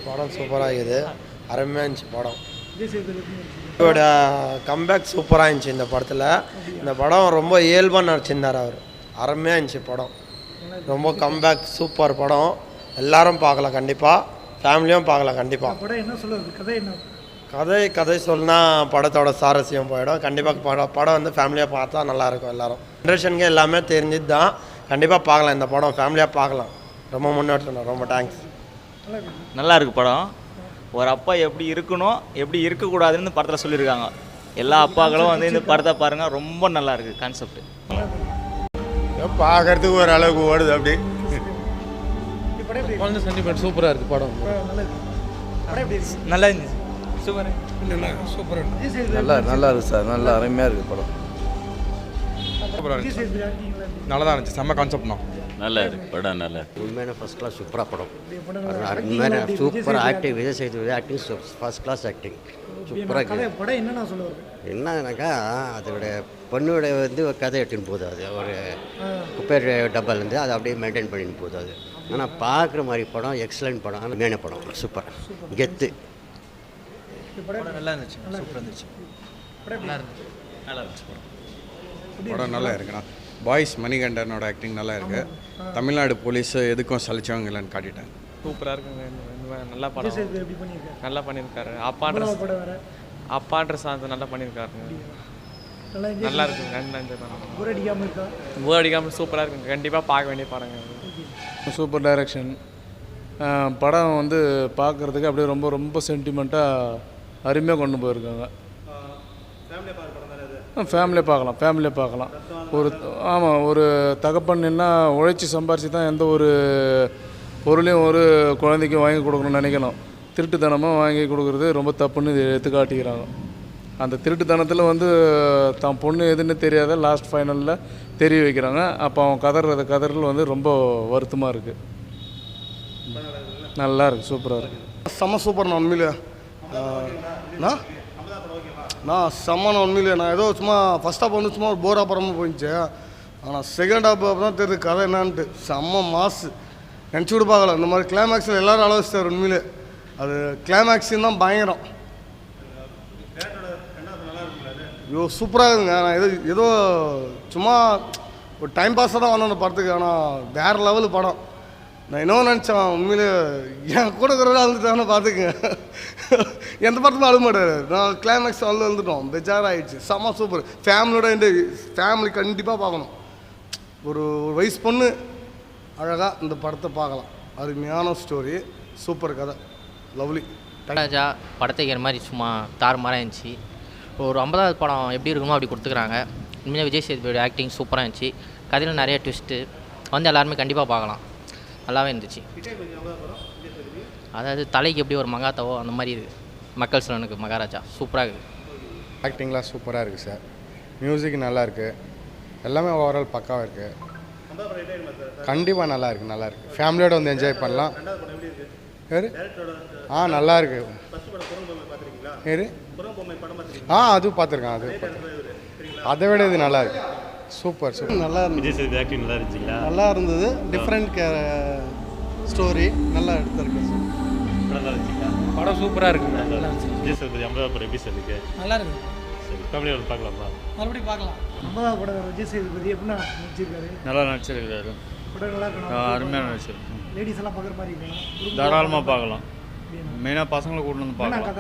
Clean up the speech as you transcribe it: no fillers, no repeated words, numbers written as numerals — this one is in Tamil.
படம் சூப்பராக இருக்குது. அருமையாக இருந்துச்சு படம். இதோட கம்பேக் சூப்பராக இருந்துச்சு இந்த படத்தில். இந்த படம் ரொம்ப இயல்பாக நடிச்சிருந்தார் அவர். அருமையாக இருந்துச்சு படம். ரொம்ப கம்பேக் சூப்பர் படம். எல்லாரும் பார்க்கலாம் கண்டிப்பாக. ஃபேமிலியும் பார்க்கலாம் கண்டிப்பாக. கதை சொன்னா படத்தோட சாரஸ்யம் போயிடும். கண்டிப்பாக படம் வந்து ஃபேமிலியாக பார்த்தா நல்லாயிருக்கும். எல்லாரும் ஜென்ரேஷனுக்கு எல்லாமே தெரிஞ்சது தான். கண்டிப்பாக பார்க்கலாம் இந்த படம். ஃபேமிலியாக பார்க்கலாம். ரொம்ப முன்னேற்றம். ரொம்ப தேங்க்ஸ். நல்லா இருக்குது படம். ஒரு அப்பா எப்படி இருக்கணும் எப்படி இருக்கக்கூடாதுன்னு படத்தில் சொல்லியிருக்காங்க. எல்லா அப்பாக்களும் வந்து இந்த படத்தை பாருங்கள். ரொம்ப நல்லா இருக்குது கான்செப்ட். பார்க்கறதுக்கு ஒரு அளவுக்கு ஓடுது அப்படி. குழந்தை சென்டிமெண்ட் சூப்பராக இருக்குது படம். நல்லா இருந்துச்சு. சூப்பர் நல்லா இருக்குது சார். நல்லா அருமையாக இருக்குது படம். நல்லா தான் இருந்துச்சு. செம்ம கான்செப்ட் தான். நல்லா இருக்கு படம். நல்லா உண்மையான ஃபர்ஸ்ட் கிளாஸ் சூப்பராக படம். உண்மையான super acting. Vijay Sethupathi acting first class acting சூப்பராக இருக்குது. என்னன்னாக்கா அதோட பொண்ணோட வந்து ஒரு கதை எடுத்துன்னு போகுது. அது ஒரு குப்பை டப்பாலேருந்து அதை அப்படியே மெயின்டைன் பண்ணின்னு போகுது. அது ஆனால் பார்க்குற மாதிரி படம். எக்ஸலண்ட் படம். ஆனால் மேன படம் சூப்பர் கெத்து. நல்லா இருந்துச்சு. சூப்பராக இருந்துச்சு. நல்லா இருந்துச்சு படம் நல்லா இருக்குண்ணா. பாய்ஸ் மணிகண்டனோட ஆக்டிங் நல்லா இருக்குது. தமிழ்நாடு போலீஸ் எதுக்கும் சலிச்சவங்க இல்லைன்னு காட்டிட்டாங்க. சூப்பராக இருக்குங்க. நல்லா படம். நல்லா பண்ணியிருக்காரு. அப்பான்ற சாங் நல்லா பண்ணியிருக்காருங்க. நல்லா இருக்குங்க. போர் அடிக்காமல் சூப்பராக இருக்குங்க. கண்டிப்பாக பார்க்க வேண்டிய படங்க. Super direction. படம் வந்து பார்க்குறதுக்கு அப்படியே ரொம்ப ரொம்ப சென்டிமெண்ட்டாக அருமையாக கொண்டு போயிருக்காங்க. ஃபேமிலியாக பார்க்கலாம். ஒரு தகப்பன் என்ன உழைச்சி சம்பாரித்து தான் எந்த ஒரு பொருளையும் ஒரு குழந்தைக்கும் வாங்கி கொடுக்கணும்னு நினைக்கணும். திருட்டுத்தனமாக வாங்கி கொடுக்குறது ரொம்ப தப்புன்னு எடுத்து காட்டிக்கிறாங்க. அந்த திருட்டுத்தனத்தில் வந்து தான் பொண்ணு எதுன்னு தெரியாத லாஸ்ட் ஃபைனலில் தெரிய வைக்கிறாங்க. அப்போ அவன் கதறல் வந்து ரொம்ப வருத்தமாக இருக்குது. நல்லா இருக்குது. சூப்பராக இருக்குது. செம்ம சூப்பர். நான் உண்மையிலே நான் செம்ம உண்மையிலே நான் ஏதோ சும்மா ஃபஸ்ட் ஹாஃப் வந்து சும்மா ஒரு போரா படமாக போயிடுச்சு. ஆனால் செகண்ட் ஹாஃப் தான் தெரியுது கதை என்னான்ட்டு. செம்ம மாசு. நினச்சி கூட பார்க்கல. இந்த மாதிரி கிளைமேக்ஸில் எல்லோரும் அளவச்சிட்டார் உண்மையிலே. அது கிளைமேக்ஸின் தான் பயங்கரம். ஐயோ சூப்பராக இருக்குங்க. நான் ஏதோ சும்மா ஒரு டைம் பாஸாக தான் வந்தேன் அந்த படத்துக்கு. ஆனால் வேறு லெவலு படம். நான் இன்னும் நினச்சேன் உண்மையிலே என் கூட இருக்கிறவங்க அழுதுட்டாங்கன்னு பார்த்துக்குங்க. எந்த படத்துக்கும் அழுக மாட்டார். நான் கிளைமேக்ஸ் வந்துட்டோம். பெஜார் ஆகிடுச்சு. செம்ம சூப்பர். ஃபேமிலி கண்டிப்பாக பார்க்கணும். ஒரு வயசு பொண்ணு அழகாக இந்த படத்தை பார்க்கலாம். அருமையான ஸ்டோரி. சூப்பர் கதை. லவ்லி. ராஜா படத்தைக்கிற மாதிரி சும்மா தாறுமாறாக இருந்துச்சு. ஒரு 50வது படம் எப்படி இருக்குமோ அப்படி கொடுத்துக்கிறாங்க. உண்மையாக விஜய் சேதுபதியோட ஆக்டிங் சூப்பராக இருந்துச்சு. கதையில் நிறைய ட்விஸ்ட்டு வந்து எல்லாருமே கண்டிப்பாக பார்க்கலாம். நல்லாவே இருந்துச்சு. அதாவது தலைக்கு எப்படி ஒரு மங்காத்தாவோ அந்த மாதிரி இருக்குது. மக்கள் சிலனுக்கு மகாராஜா சூப்பராக இருக்குது. ஆக்டிங்லாம் சூப்பராக இருக்குது சார். மியூசிக் நல்லா இருக்குது. எல்லாமே ஓவரால் பக்காவாக இருக்குது. கண்டிப்பாக நல்லா இருக்குது. ஃபேமிலியோடு வந்து என்ஜாய் பண்ணலாம். நல்லா இருக்கு. அது பார்த்துருக்கேன். அதை விட இது நல்லா இருக்கு. சூப்பர். நல்லா இருந்தது. டிஃப்ரெண்ட் ஸ்டோரி நல்லா எடுத்திருக்கு. படம் சூப்பராக இருக்குங்க. நல்லா இருக்கு. ஃபேமிலியோட பார்க்கலாமா? மறுபடியும் பார்க்கலாம். 50வது படம் விஜய் சேதுபதி எப்படின்னா நடிச்சிருக்காரு. நல்லா நடிச்சிருக்காரு. படம் நல்லா இருக்கணும். அருமையாக நடிச்சிருக்கு. லேடிஸ் எல்லாம் பார்க்குற மாதிரி இருக்கணும். தாராளமாக பார்க்கலாம். மெயினாக பசங்களை கூட்டு வந்து பார்க்கலாம்.